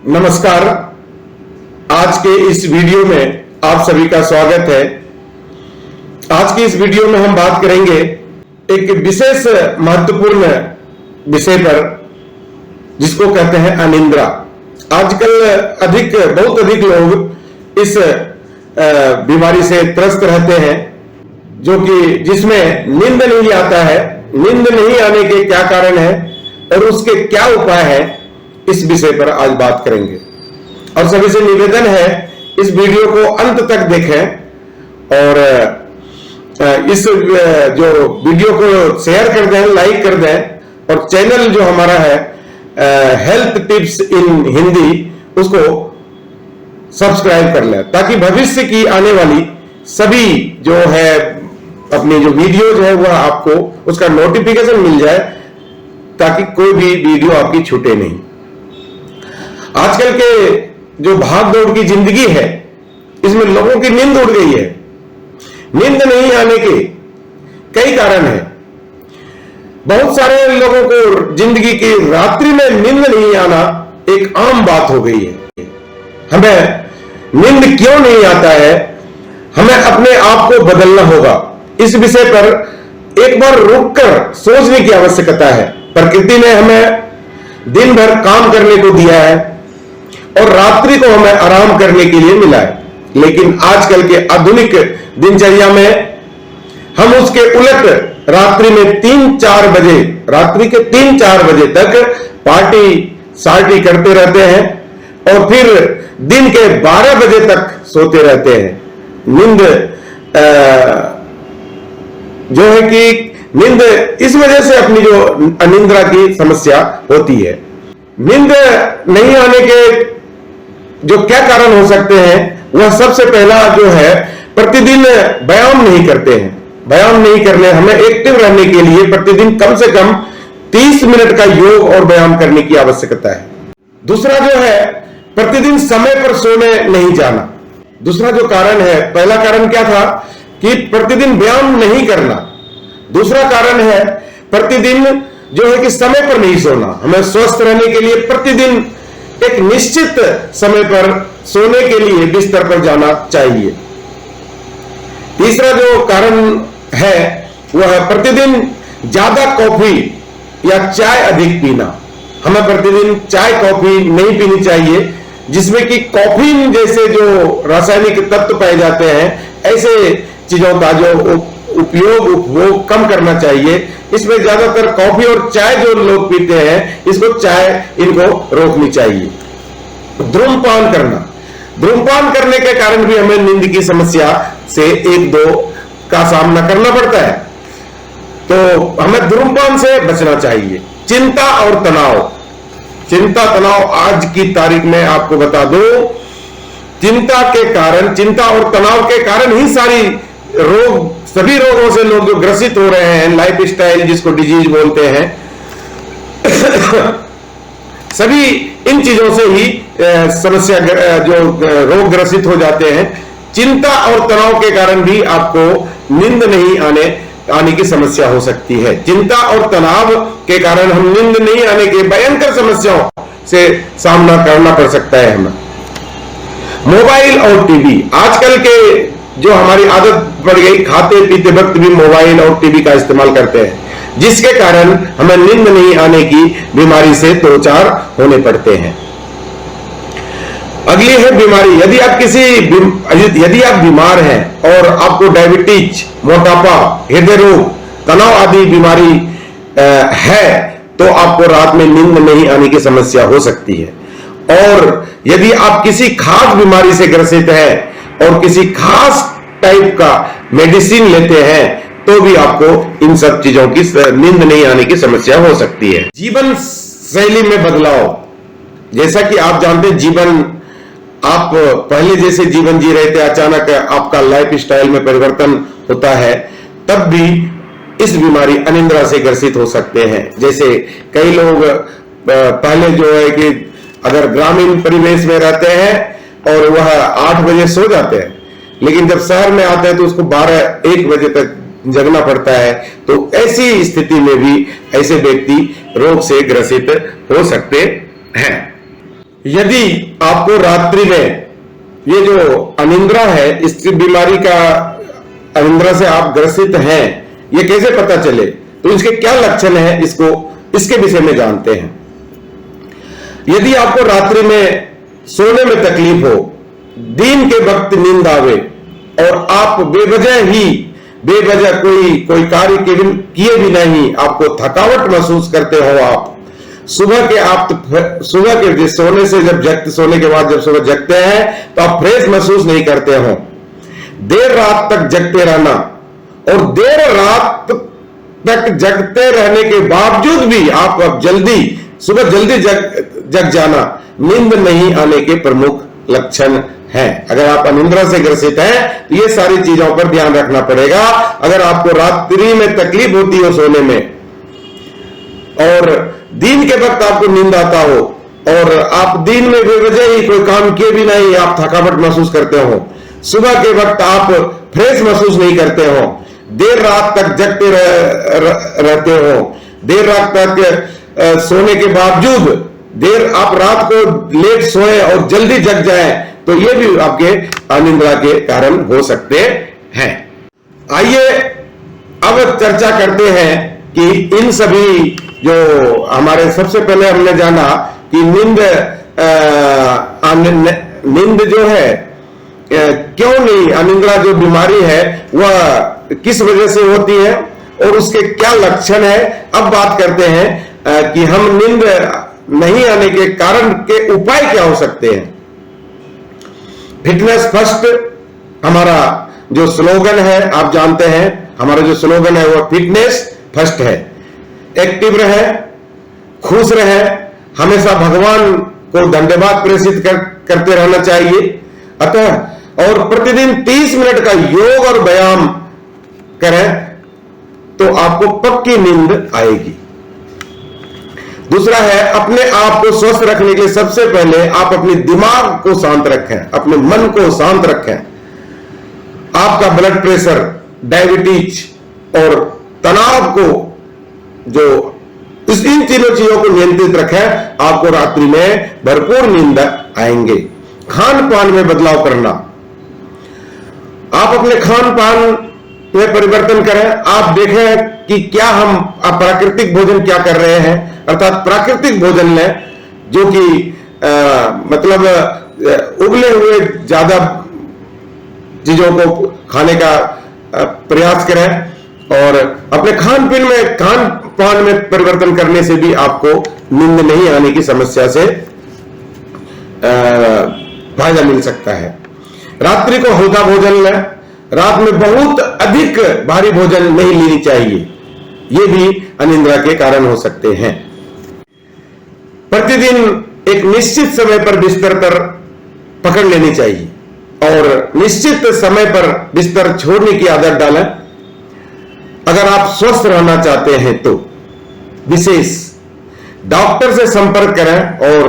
नमस्कार। आज के इस वीडियो में आप सभी का स्वागत है। आज की इस वीडियो में हम बात करेंगे एक विशेष महत्वपूर्ण विषय पर जिसको कहते हैं अनिद्रा। आजकल बहुत अधिक लोग इस बीमारी से त्रस्त रहते हैं, जो कि जिसमें नींद नहीं आता है। नींद नहीं आने के क्या कारण है और उसके क्या उपाय है, इस विषय पर आज बात करेंगे। और सभी से निवेदन है इस वीडियो को अंत तक देखें और इस जो वीडियो को शेयर कर दें, लाइक कर दें और चैनल जो हमारा है हेल्थ टिप्स इन हिंदी, उसको सब्सक्राइब कर लें ताकि भविष्य की आने वाली सभी जो है अपनी जो वीडियोज है वह आपको उसका नोटिफिकेशन मिल जाए, ताकि कोई भी वीडियो आपकी छूटे नहीं। आजकल के जो भाग दौड़ की जिंदगी है, इसमें लोगों की नींद उड़ गई है। नींद नहीं आने के कई कारण हैं। बहुत सारे लोगों को जिंदगी की रात्रि में नींद नहीं आना एक आम बात हो गई है। हमें नींद क्यों नहीं आता है, हमें अपने आप को बदलना होगा। इस विषय पर एक बार रुककर सोचने की आवश्यकता है। प्रकृति ने हमें दिन भर काम करने को दिया है और रात्रि को हमें आराम करने के लिए मिला है, लेकिन आजकल के आधुनिक दिनचर्या में हम उसके उलट रात्रि में 3-4 बजे, रात्रि के 3-4 बजे तक पार्टी सार्टी करते रहते हैं और फिर दिन के 12 बजे तक सोते रहते हैं। नींद जो है कि नींद इस वजह से अपनी जो अनिद्रा की समस्या होती है। नींद नहीं आने के जो क्या कारण हो सकते हैं, वह सबसे पहला जो है प्रतिदिन व्यायाम नहीं करते हैं। व्यायाम नहीं करने, हमें एक्टिव रहने के लिए प्रतिदिन कम से कम 30 मिनट का योग और व्यायाम करने की आवश्यकता है। दूसरा जो है प्रतिदिन समय पर सोने नहीं जाना। दूसरा जो कारण है, पहला कारण क्या था कि प्रतिदिन व्यायाम नहीं करना। दूसरा कारण है प्रतिदिन जो है कि समय पर नहीं सोना। हमें स्वस्थ रहने के लिए प्रतिदिन एक निश्चित समय पर सोने के लिए बिस्तर पर जाना चाहिए। तीसरा जो कारण है वह प्रतिदिन ज्यादा कॉफी या चाय अधिक पीना। हमें प्रतिदिन चाय कॉफी नहीं पीनी चाहिए, जिसमें कि कॉफीन जैसे जो रासायनिक तत्व पाए जाते हैं, ऐसे चीजों का जो उपभोग कम करना चाहिए। इसमें ज्यादातर कॉफी और चाय जो लोग पीते हैं, इनको इनको रोकनी चाहिए। धूम्रपान करना, धूम्रपान करने के कारण भी हमें नींद की समस्या से 1-2 का सामना करना पड़ता है, तो हमें धूम्रपान से बचना चाहिए। चिंता और तनाव, चिंता तनाव आज की तारीख में आपको बता दूं, चिंता और तनाव के कारण ही सभी रोगों से लोग जो ग्रसित हो रहे हैं, लाइफ स्टाइल जिसको डिजीज बोलते हैं, सभी इन चीजों से ही समस्या जो रोग ग्रसित हो जाते हैं। चिंता और तनाव के कारण भी आपको नींद नहीं आने की समस्या हो सकती है। चिंता और तनाव के कारण हम नींद नहीं आने के भयंकर समस्याओं से सामना करना पड़ सकता है हमें। मोबाइल और टीवी, आजकल के जो हमारी आदत पड़ गई, खाते पीते वक्त भी मोबाइल और टीवी का इस्तेमाल करते हैं, जिसके कारण हमें नींद नहीं आने की बीमारी से दो चार होने पड़ते हैं। अगली है बीमारी। यदि आप बीमार हैं और आपको डायबिटीज, मोटापा, हृदय रोग, तनाव आदि बीमारी है, तो आपको रात में नींद नहीं आने की समस्या हो सकती है। और यदि आप किसी खास बीमारी से ग्रसित हैं और किसी खास टाइप का मेडिसिन लेते हैं, तो भी आपको इन सब चीजों की नींद नहीं आने की समस्या हो सकती है। जीवन शैली में बदलाव, जैसा कि आप जानते हैं, आप पहले जैसे जीवन जी रहे थे, अचानक आपका लाइफ स्टाइल में परिवर्तन होता है, तब भी इस बीमारी अनिद्रा से ग्रसित हो सकते हैं। जैसे कई लोग पहले जो है कि अगर ग्रामीण परिवेश में रहते हैं और वह 8 बजे सो जाते हैं, लेकिन जब शहर में आते हैं तो उसको 12-1 बजे तक जगना पड़ता है। तो ऐसी स्थिति में भी ऐसे व्यक्ति रोग से ग्रसित हो सकते हैं। यदि आपको रात्रि में ये जो अनिद्रा है, इस बीमारी का अनिद्रा से आप ग्रसित हैं, ये कैसे पता चले, तो इसके क्या लक्षण है, इसके विषय में जानते हैं। यदि आपको रात्रि में सोने में तकलीफ हो, दिन के वक्त नींद आवे और आप बेवजह कोई कार्य किए भी नहीं, आपको थकावट महसूस करते हो, आप सुबह के सोने से सोने के बाद जब सुबह जगते हैं तो आप फ्रेश महसूस नहीं करते हो, देर रात तक जगते रहना और देर रात तक जगते रहने के बावजूद भी आप सुबह जल्दी जग जाना नींद नहीं आने के प्रमुख लक्षण हैं। अगर आप अनिद्रा से ग्रसित हैं तो ये सारी चीजों पर ध्यान रखना पड़ेगा। अगर आपको रात्रि में तकलीफ होती हो सोने में और दिन के वक्त आपको नींद आता हो और आप दिन में बेवजह ही कोई काम किए भी नहीं, आप थकावट महसूस करते हो, सुबह के वक्त आप फ्रेश महसूस नहीं करते हो, देर रात तक जगते रहते हो, देर रात तक सोने के बावजूद आप रात को लेट सोए और जल्दी जग जाए, तो ये भी आपके अनिद्रा के कारण हो सकते हैं। आइए अब चर्चा करते हैं कि इन सभी जो हमारे, सबसे पहले हमने जाना कि नींद जो है क्यों नहीं, अनिद्रा जो बीमारी है वह किस वजह से होती है और उसके क्या लक्षण है। अब बात करते हैं कि हम नींद नहीं आने के कारण के उपाय क्या हो सकते हैं। फिटनेस फर्स्ट हमारा जो स्लोगन है, आप जानते हैं हमारा जो स्लोगन है वो फिटनेस फर्स्ट है। एक्टिव रहे, खुश रहे, हमेशा भगवान को धन्यवाद प्रेषित करते रहना चाहिए। अतः और प्रतिदिन 30 मिनट का योग और व्यायाम करें तो आपको पक्की नींद आएगी। दूसरा है, अपने आप को स्वस्थ रखने के लिए सबसे पहले आप अपने दिमाग को शांत रखें, अपने मन को शांत रखें। आपका ब्लड प्रेशर, डायबिटीज और तनाव को इन तीनों चीजों को नियंत्रित रखें, आपको रात्रि में भरपूर नींद आएंगे। खान पान में बदलाव करना, आप अपने खान पान में परिवर्तन करें। आप देखें कि क्या हम प्राकृतिक भोजन क्या कर रहे हैं, अर्थात प्राकृतिक भोजन में जो कि मतलब उबले हुए ज्यादा चीजों को खाने का प्रयास करें और अपने खान पान में परिवर्तन करने से भी आपको नींद नहीं आने की समस्या से फायदा मिल सकता है। रात्रि को हल्का भोजन लें, रात में बहुत अधिक भारी भोजन नहीं लेनी चाहिए, ये भी अनिद्रा के कारण हो सकते हैं। प्रतिदिन एक निश्चित समय पर बिस्तर पर पकड़ लेनी चाहिए और निश्चित समय पर बिस्तर छोड़ने की आदत डालें। अगर आप स्वस्थ रहना चाहते हैं तो विशेष डॉक्टर से संपर्क करें और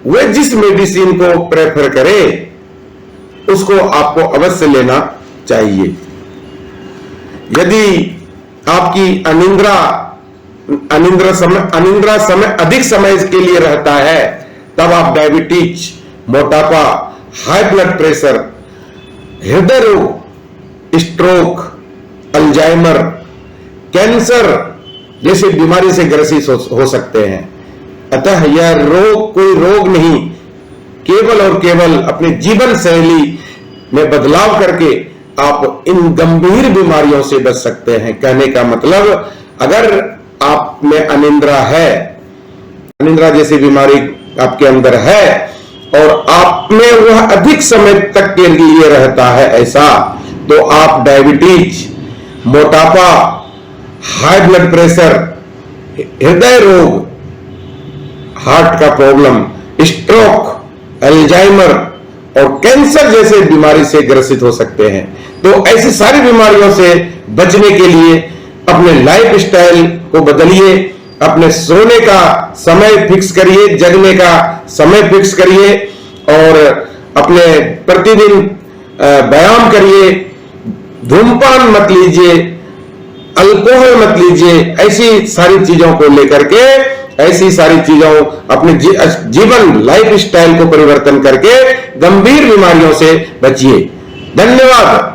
वे जिस मेडिसिन को प्रेफर करें उसको आपको अवश्य लेना चाहिए। यदि आपकी अनिद्रा समय अधिक समय के लिए रहता है, तब आप डायबिटीज, मोटापा, हाई ब्लड प्रेशर, हृदय रोग, स्ट्रोक, अल्जाइमर, कैंसर जैसी बीमारी से ग्रसित हो सकते हैं। अतः यह रोग कोई रोग नहीं, केवल और केवल अपनी जीवन शैली में बदलाव करके आप इन गंभीर बीमारियों से बच सकते हैं। कहने का मतलब, अगर आप में अनिद्रा जैसी बीमारी आपके अंदर है और आप में वह अधिक समय तक के लिए रहता है ऐसा, तो आप डायबिटीज, मोटापा, हाई ब्लड प्रेशर, हृदय रोग, हार्ट का प्रॉब्लम, स्ट्रोक, अल्जाइमर और कैंसर जैसे बीमारी से ग्रसित हो सकते हैं। तो ऐसी सारी बीमारियों से बचने के लिए अपने लाइफ स्टाइल को बदलिए, अपने सोने का समय फिक्स करिए, जगने का समय फिक्स करिए और अपने प्रतिदिन व्यायाम करिए, धूमपान मत लीजिए, अल्कोहल मत लीजिए। ऐसी सारी चीजों को लेकर के ऐसी सारी चीजों अपने जीवन लाइफ स्टाइल को परिवर्तन करके गंभीर बीमारियों से बचिए। धन्यवाद।